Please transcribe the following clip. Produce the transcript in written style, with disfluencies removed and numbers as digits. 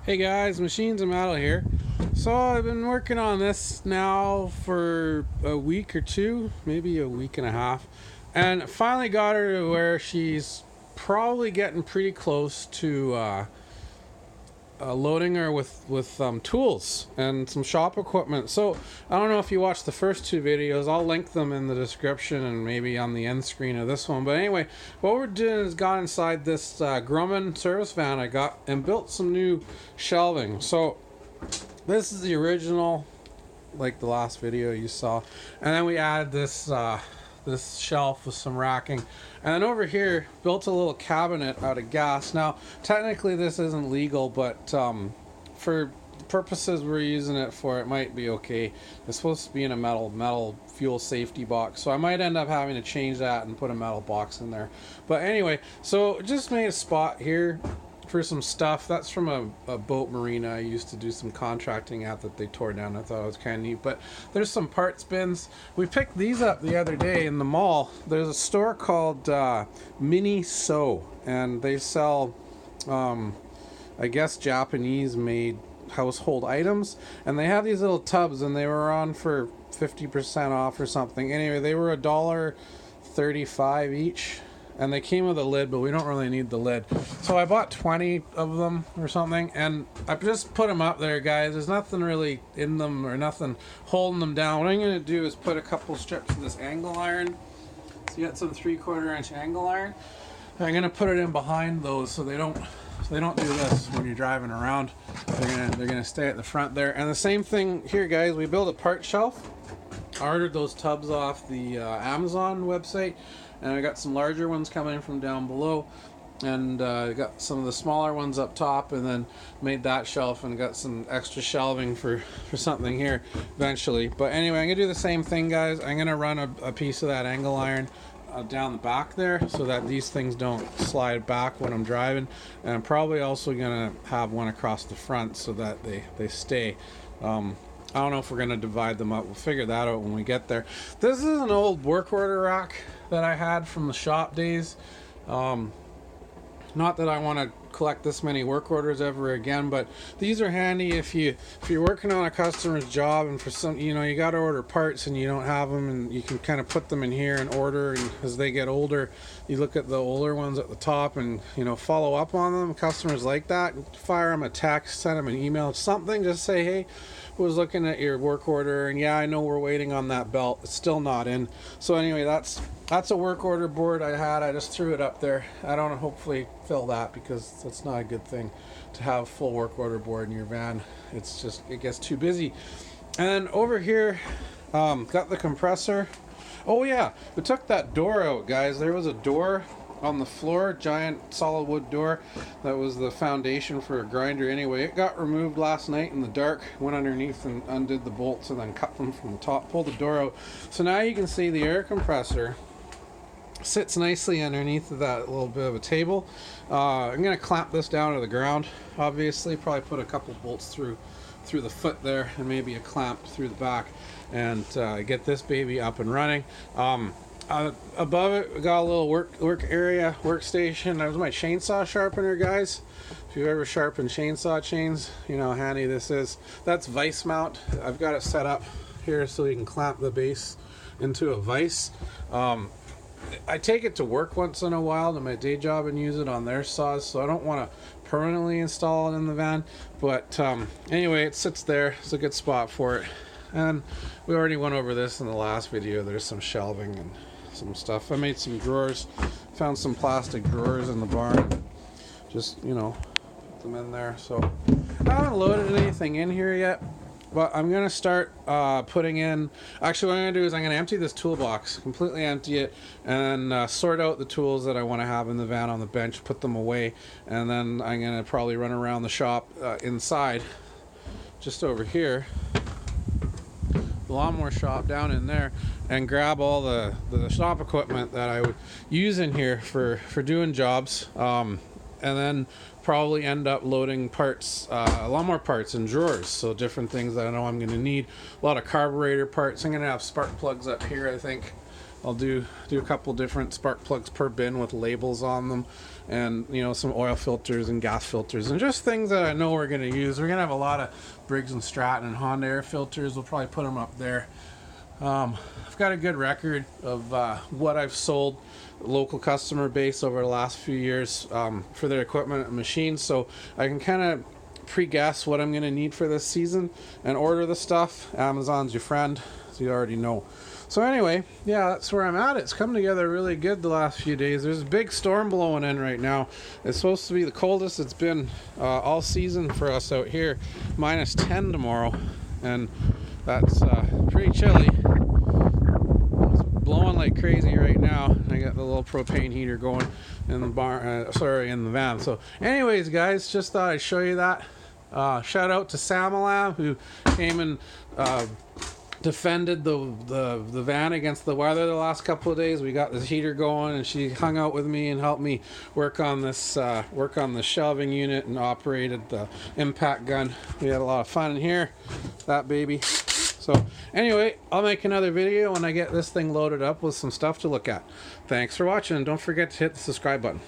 Hey guys, Machines and Metal here. So I've been working on this now for a week or two, maybe a week and a half, and finally got her to where she's probably getting pretty close to loading her with tools and some shop equipment. So I don't know if you watched the first two videos. I'll link them in the description and maybe on the end screen of this one. But anyway, what we're doing is got inside this Grumman service van I got and built some new shelving. So this is the original, like the last video you saw, and then we added this shelf with some racking, and then over here built a little cabinet out of gas. Now technically this isn't legal, but for purposes we're using it for, it might be okay. It's supposed to be in a metal fuel safety box, so I might end up having to change that and put a metal box in there. But anyway, so just made a spot here for some stuff. That's from a boat marina I used to do some contracting at that they tore down. I thought it was kind of neat. But there's some parts bins. We picked these up the other day in the mall. There's a store called Mini So, and they sell I guess Japanese made household items, and they have these little tubs, and they were on for 50% off or something. Anyway, they were $1.35 each, and they came with a lid, but we don't really need the lid. So I bought 20 of them or something, and I just put them up there, guys. There's nothing really in them or nothing holding them down. What I'm going to do is put a couple strips of this angle iron. So you got some 3/4 inch angle iron. And I'm going to put it in behind those so they don't do this when you're driving around. They're gonna stay at the front there. And the same thing here, guys. We built a part shelf. I ordered those tubs off the Amazon website, and I got some larger ones coming from down below, and I got some of the smaller ones up top, and then made that shelf and got some extra shelving for something here eventually. But anyway, I'm gonna do the same thing, guys. I'm gonna run a piece of that angle iron down the back there so that these things don't slide back when I'm driving, and I'm probably also gonna have one across the front so that they stay. I don't know if we're gonna divide them up. We'll figure that out when we get there. This is an old work order rack that I had from the shop days. Not that I want to collect this many work orders ever again, but these are handy if you're working on a customer's job, and for some, you got to order parts and you don't have them, and you can kind of put them in here and order, and as they get older, you look at the older ones at the top and follow up on them. Customers like that. Fire them a text, send them an email, something. Just say, hey, was looking at your work order, and yeah, I know we're waiting on that belt. It's still not in. So anyway, that's a work order board I had. I just threw it up there. I don't hopefully fill that, because that's not a good thing to have full work order board in your van. It gets too busy. And then over here, got the compressor. Oh yeah, we took that door out, guys. There was a door on the floor, giant solid wood door that was the foundation for a grinder. Anyway, it got removed last night in the dark. Went underneath and undid the bolts and then cut them from the top, pulled the door out. So now you can see the air compressor sits nicely underneath of that little bit of a table. I'm gonna clamp this down to the ground, obviously. Probably put a couple bolts through the foot there, and maybe a clamp through the back, and get this baby up and running. Above it, we got a little work area, workstation. That was my chainsaw sharpener, guys. If you've ever sharpened chainsaw chains, you know how handy this is. That's vise mount. I've got it set up here so you can clamp the base into a vise. I take it to work once in a while to my day job and use it on their saws, so I don't want to permanently install it in the van. But anyway, it sits there. It's a good spot for it. And we already went over this in the last video. There's some shelving and some stuff. I made some drawers. Found some plastic drawers in the barn. Just, put them in there. So I haven't loaded anything in here yet, but I'm going to start putting in... Actually, what I'm going to do is I'm going to empty this toolbox, completely empty it, and sort out the tools that I want to have in the van on the bench, put them away, and then I'm going to probably run around the shop inside, just over here, the lawnmower shop down in there, and grab all the shop equipment that I would use in here for doing jobs, and then probably end up loading parts, lawnmower parts in drawers. So different things that I know I'm going to need. A lot of carburetor parts. I'm going to have spark plugs up here, I think. I'll do a couple different spark plugs per bin with labels on them, and you know, some oil filters and gas filters and just things that I know we're going to use. We're going to have a lot of Briggs and Stratton and Honda air filters. We'll probably put them up there. I've got a good record of what I've sold local customer base over the last few years for their equipment and machines, so I can kind of pre-guess what I'm going to need for this season and order the stuff. Amazon's your friend, so you already know. So anyway, yeah, that's where I'm at. It's come together really good the last few days. There's a big storm blowing in right now. It's supposed to be the coldest it's been all season for us out here. -10 tomorrow, and that's pretty chilly. It's blowing like crazy right now. I got the little propane heater going in the barn, in the van. So anyways, guys, just thought I'd show you that. Shout out to Samalam, who came and defended the van against the weather the last couple of days. We got this heater going, and she hung out with me and helped me work on this the shelving unit and operated the impact gun. We had a lot of fun in here, that baby. So anyway, I'll make another video when I get this thing loaded up with some stuff to look at. Thanks for watching, and don't forget to hit the subscribe button.